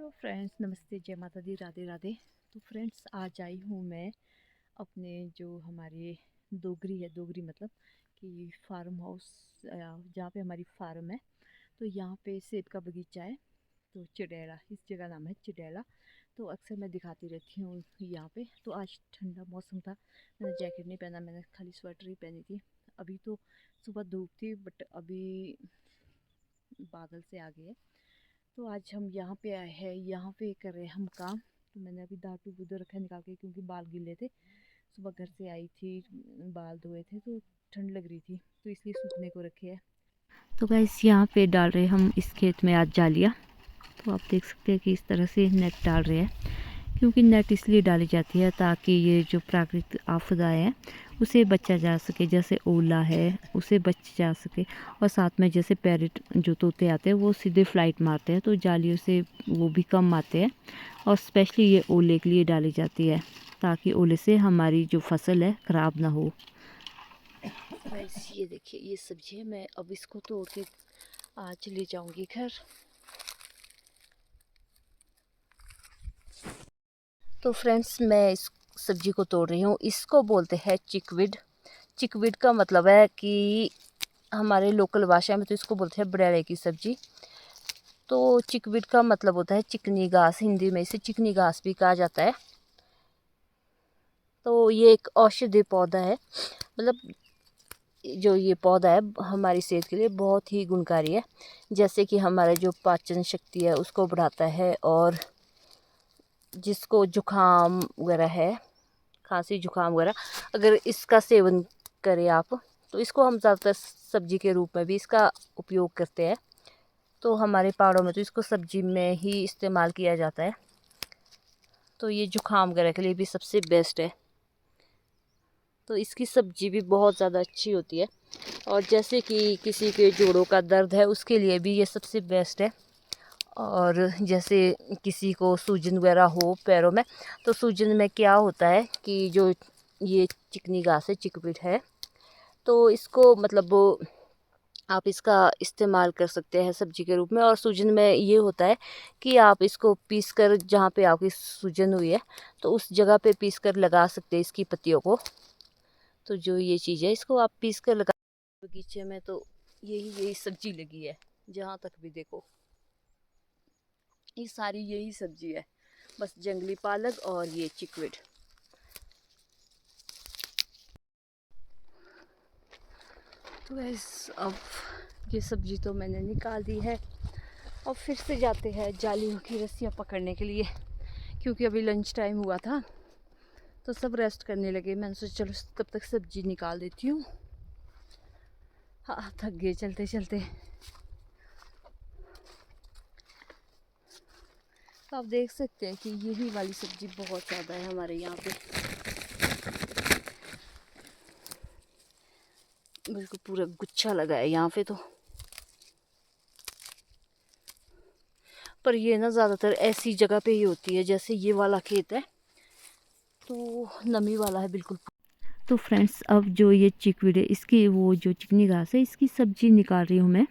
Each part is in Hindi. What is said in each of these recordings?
हेलो फ्रेंड्स, नमस्ते, जय माता दी, राधे राधे। तो फ्रेंड्स, आज आई हूँ मैं अपने जो हमारे डोगरी है, डोगरी मतलब कि फार्म हाउस, जहाँ पे हमारी फार्म है। तो यहाँ पे सेब का बगीचा है। तो चिड़ैला, इस जगह नाम है चिड़ैला। तो अक्सर मैं दिखाती रहती हूँ यहाँ पे। तो आज ठंडा मौसम था, मैंने जैकेट नहीं पहना, मैंने खाली स्वेटर ही पहनी थी। अभी तो सुबह धूप थी, बट अभी बादल से आ गए। तो आज हम यहाँ पे आए हैं, यहाँ पे कर रहे हैं हम काम। तो मैंने अभी दाटू उधर रखा है निकाल के, क्योंकि बाल गीले थे। सुबह घर से आई थी, बाल धोए थे, तो ठंड लग रही थी, तो इसलिए सूखने को रखे हैं। तो गाइस, यहाँ पे डाल रहे हैं हम इस खेत में आज जालियाँ। तो आप देख सकते हैं कि इस तरह से नेट डाल रहे हैं, क्योंकि नेट इसलिए डाली जाती है ताकि ये जो प्राकृतिक आपदाएं हैं उसे बचा जा सके। जैसे ओला है, उसे बच जा सके। और साथ में जैसे पैरेट जो तोते आते हैं वो सीधे फ्लाइट मारते हैं, तो जालियों से वो भी कम आते हैं। और स्पेशली ये ओले के लिए डाली जाती है, ताकि ओले से हमारी जो फसल है ख़राब ना हो। गाइस, ये देखिए, ये सब्जी है। मैं अब इसको तोड़ के आज ले जाऊंगी घर। तो फ्रेंड्स, मैं इस सब्जी को तोड़ रही हूँ। इसको बोलते हैं चिकविड। चिकविड का मतलब है कि हमारे लोकल भाषा में तो इसको बोलते हैं बड़ेले की सब्जी। तो चिकविड का मतलब होता है चिकनी घास, हिंदी में इसे चिकनी घास भी कहा जाता है। तो ये एक औषधीय पौधा है, मतलब जो ये पौधा है हमारी सेहत के लिए बहुत ही गुणकारी है। जैसे कि हमारा जो पाचन शक्ति है उसको बढ़ाता है, और जिसको जुकाम वगैरह है, खांसी जुकाम वगैरह, अगर इसका सेवन करें आप, तो इसको हम ज़्यादातर सब्जी के रूप में भी इसका उपयोग करते हैं। तो हमारे पहाड़ों में तो इसको सब्जी में ही इस्तेमाल किया जाता है। तो ये जुकाम वगैरह के लिए भी सबसे बेस्ट है। तो इसकी सब्जी भी बहुत ज़्यादा अच्छी होती है। और जैसे कि किसी के जोड़ों का दर्द है, उसके लिए भी ये सबसे बेस्ट है। और जैसे किसी को सूजन वगैरह हो पैरों में, तो सूजन में क्या होता है कि जो ये चिकनी घास है, चिकपिट है, तो इसको मतलब आप इसका इस्तेमाल कर सकते हैं सब्जी के रूप में। और सूजन में ये होता है कि आप इसको पीस कर, जहाँ पे आपकी सूजन हुई है, तो उस जगह पे पीस कर लगा सकते हैं इसकी पत्तियों को। तो जो ये चीज़ है, इसको आप पीस कर लगा। बगीचे में तो यही यही सब्जी लगी है, जहाँ तक भी देखो ये सारी यही सब्जी है, बस जंगली पालक और ये चिकविड। तो वैसे अब ये सब्जी तो मैंने निकाल दी है। अब फिर से जाते हैं जालियों की रस्सियाँ पकड़ने के लिए, क्योंकि अभी लंच टाइम हुआ था तो सब रेस्ट करने लगे। मैंने सोचा चलो तब तक सब्जी निकाल देती हूँ। हाँ, थक गए चलते चलते। तो आप देख सकते हैं कि यही वाली सब्जी बहुत ज़्यादा है हमारे यहाँ पे, बिल्कुल पूरा गुच्छा लगा है यहाँ पे। तो पर ये ना ज़्यादातर ऐसी जगह पे ही होती है, जैसे ये वाला खेत है तो नमी वाला है बिल्कुल। तो फ्रेंड्स, अब जो ये चिकविड है, इसकी वो जो चिकनी घास है, इसकी सब्जी निकाल रही हूँ मैं।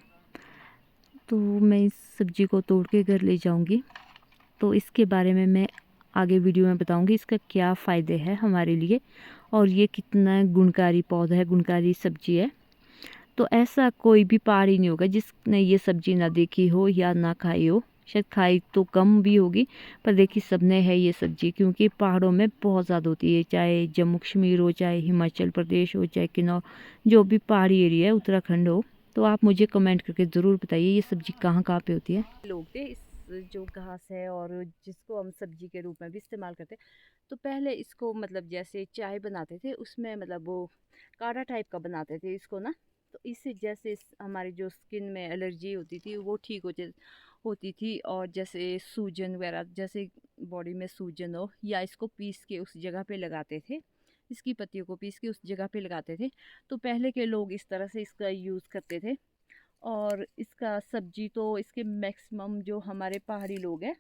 तो मैं इस सब्जी को तोड़ के घर ले जाऊँगी। तो इसके बारे में मैं आगे वीडियो में बताऊँगी, इसका क्या फ़ायदे हैं हमारे लिए, और ये कितना गुणकारी पौधा है, गुणकारी सब्जी है। तो ऐसा कोई भी पहाड़ी नहीं होगा जिसने ये सब्जी ना देखी हो या ना खाई हो। शायद खाई तो कम भी होगी, पर देखी सबने है ये सब्जी, क्योंकि पहाड़ों में बहुत ज़्यादा होती है। चाहे जम्मू कश्मीर हो, चाहे हिमाचल प्रदेश हो, चाहे किन्नौर, जो भी पहाड़ी एरिया है, उत्तराखंड हो। तो आप मुझे कमेंट करके ज़रूर बताइए ये सब्जी कहाँ कहाँ पे होती है। लोग थे इस जो घास है, और जिसको हम सब्जी के रूप में भी इस्तेमाल करते हैं। तो पहले इसको मतलब जैसे चाय बनाते थे, उसमें मतलब वो काढ़ा टाइप का बनाते थे इसको ना। तो इससे जैसे हमारी जो स्किन में एलर्जी होती थी वो ठीक होती थी। और जैसे सूजन वगैरह, जैसे बॉडी में सूजन हो, या इसको पीस के उस जगह पे लगाते थे, इसकी पत्तियों को पीस के उस जगह पे लगाते थे। तो पहले के लोग इस तरह से इसका यूज़ करते थे। और इसका सब्जी तो इसके मैक्सिमम जो हमारे पहाड़ी लोग हैं,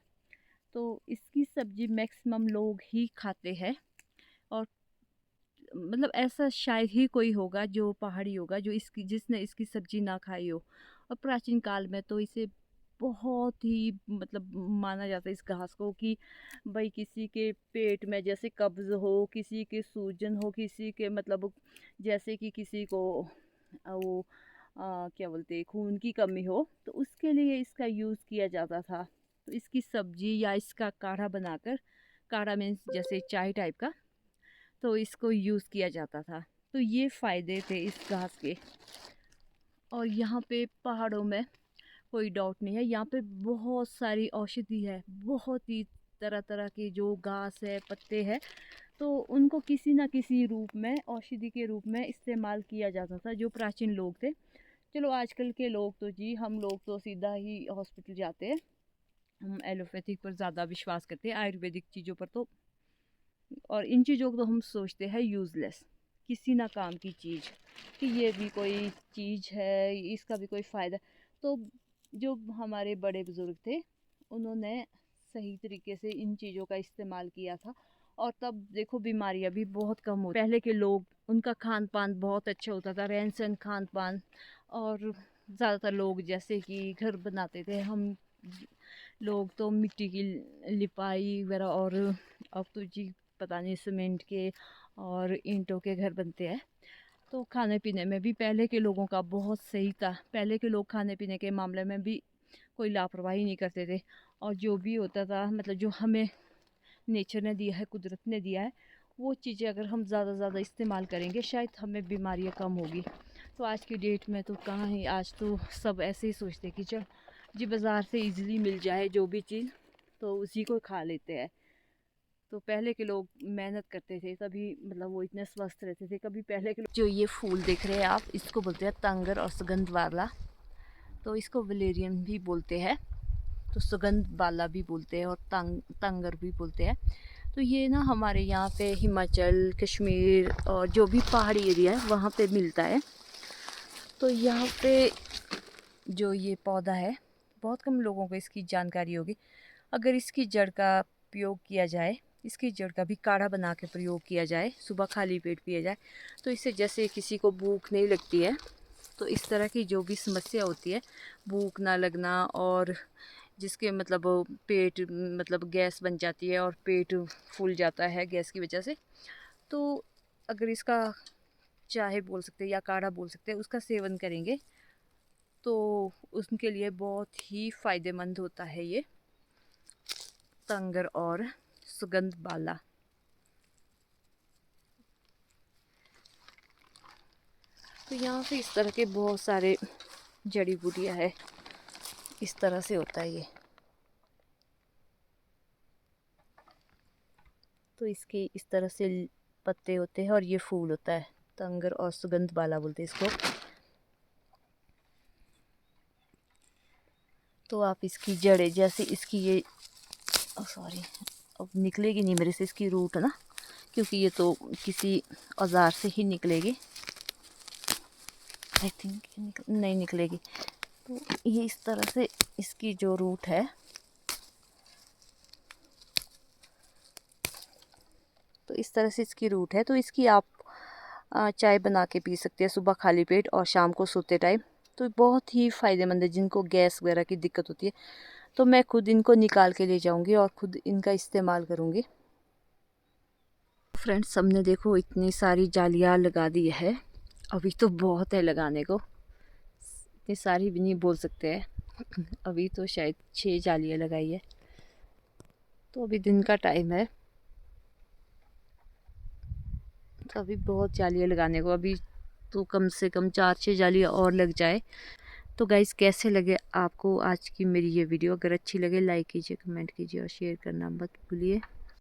तो इसकी सब्जी मैक्सिमम लोग ही खाते हैं। और मतलब ऐसा शायद ही कोई होगा जो पहाड़ी होगा जो इसकी जिसने इसकी सब्जी ना खाई हो। और प्राचीन काल में तो इसे बहुत ही मतलब माना जाता है इस घास को कि भाई किसी के पेट में जैसे कब्ज़ हो, किसी के सूजन हो, किसी के मतलब जैसे कि किसी को वो क्या बोलते हैं खून की कमी हो, तो उसके लिए इसका यूज़ किया जाता था। तो इसकी सब्जी या इसका काढ़ा बनाकर, काढ़ा मीन्स जैसे चाय टाइप का, तो इसको यूज़ किया जाता था। तो ये फ़ायदे थे इस घास के। और यहाँ पे पहाड़ों में कोई डाउट नहीं है, यहाँ पे बहुत सारी औषधि है, बहुत ही तरह तरह के जो घास है, पत्ते हैं, तो उनको किसी ना किसी रूप में औषधि के रूप में इस्तेमाल किया जाता था जो प्राचीन लोग थे। चलो आजकल के लोग तो जी हम लोग तो सीधा ही हॉस्पिटल जाते हैं, हम एलोपैथिक पर ज़्यादा विश्वास करते हैं, आयुर्वेदिक चीज़ों पर तो, और इन चीज़ों को तो हम सोचते हैं यूज़लेस, किसी ना काम की चीज़, कि ये भी कोई चीज़ है, इसका भी कोई फ़ायदा। तो जो हमारे बड़े बुज़ुर्ग थे उन्होंने सही तरीके से इन चीज़ों का इस्तेमाल किया था, और तब देखो बीमारियां भी बहुत कम होती। पहले के लोग, उनका खान पान बहुत अच्छा होता था, रहन सहन खान पान, और ज़्यादातर लोग जैसे कि घर बनाते थे, हम लोग तो मिट्टी की लिपाई वगैरह, और अब तो जी पता नहीं सीमेंट के और ईंटों के घर बनते हैं। तो खाने पीने में भी पहले के लोगों का बहुत सही था, पहले के लोग खाने पीने के मामले में भी कोई लापरवाही नहीं करते थे, और जो भी होता था मतलब जो हमें नेचर ने दिया है, कुदरत ने दिया है, वो चीज़ें अगर हम ज़्यादा इस्तेमाल करेंगे शायद हमें बीमारियाँ कम होगी। तो आज की डेट में तो कहाँ ही, आज तो सब ऐसे ही सोचते कि चल जी बाज़ार से इजीली मिल जाए जो भी चीज़, तो उसी को खा लेते हैं। तो पहले के लोग मेहनत करते थे तभी मतलब वो इतने स्वस्थ रहते थे। कभी पहले के लोग, जो ये फूल देख रहे हैं आप, इसको बोलते हैं तंगर और सुगंध वाला, तो इसको वलेरियन भी बोलते हैं, तो सुगंध वाला भी बोलते हैं, और तंगर भी बोलते हैं। तो ये ना हमारे यहाँ पे हिमाचल, कश्मीर और जो भी पहाड़ी एरिया है वहाँ पे मिलता है। तो यहाँ पे जो ये पौधा है, बहुत कम लोगों को इसकी जानकारी होगी। अगर इसकी जड़ का प्रयोग किया जाए, इसकी जड़ का भी काढ़ा बना के प्रयोग किया जाए, सुबह खाली पेट पिया जाए, तो इससे जैसे किसी को भूख नहीं लगती है, तो इस तरह की जो भी समस्या होती है, भूख ना लगना, और जिसके मतलब पेट मतलब गैस बन जाती है और पेट फूल जाता है गैस की वजह से, तो अगर इसका चाय बोल सकते हैं या काढ़ा बोल सकते हैं, उसका सेवन करेंगे तो उनके लिए बहुत ही फ़ायदेमंद होता है ये तंगर और सुगंध बाला। तो यहाँ पे इस तरह के बहुत सारे जड़ी बूटियाँ है, इस तरह से होता है ये। तो इसके इस तरह से पत्ते होते हैं और ये फूल होता है, तंगर और सुगंध बाला बोलते हैं इसको। तो आप इसकी जड़ें जैसे इसकी ये सॉरी अब निकलेगी नहीं मेरे से इसकी रूट है ना, क्योंकि ये तो किसी औजार से ही निकलेगी, आई थिंक नहीं निकलेगी। तो ये इस तरह से इसकी जो रूट है, तो इस तरह से इसकी रूट है, तो इसकी आप चाय बना के पी सकते हैं सुबह खाली पेट और शाम को सोते टाइम। तो बहुत ही फ़ायदेमंद है जिनको गैस वगैरह की दिक्कत होती है। तो मैं खुद इनको निकाल के ले जाऊंगी और खुद इनका इस्तेमाल करूंगी। फ्रेंड्स हमने देखो इतनी सारी जालियाँ लगा दी है, अभी तो बहुत है लगाने को, इतनी सारी भी नहीं बोल सकते हैं अभी तो शायद 6 जालियाँ लगाई है। तो अभी दिन का टाइम है, तो अभी बहुत जालियाँ लगाने को, अभी तो कम से कम 4-6 जालियाँ और लग जाए। तो गाइज़ कैसे लगे आपको आज की मेरी ये वीडियो? अगर अच्छी लगे लाइक कीजिए, कमेंट कीजिए और शेयर करना मत भूलिए।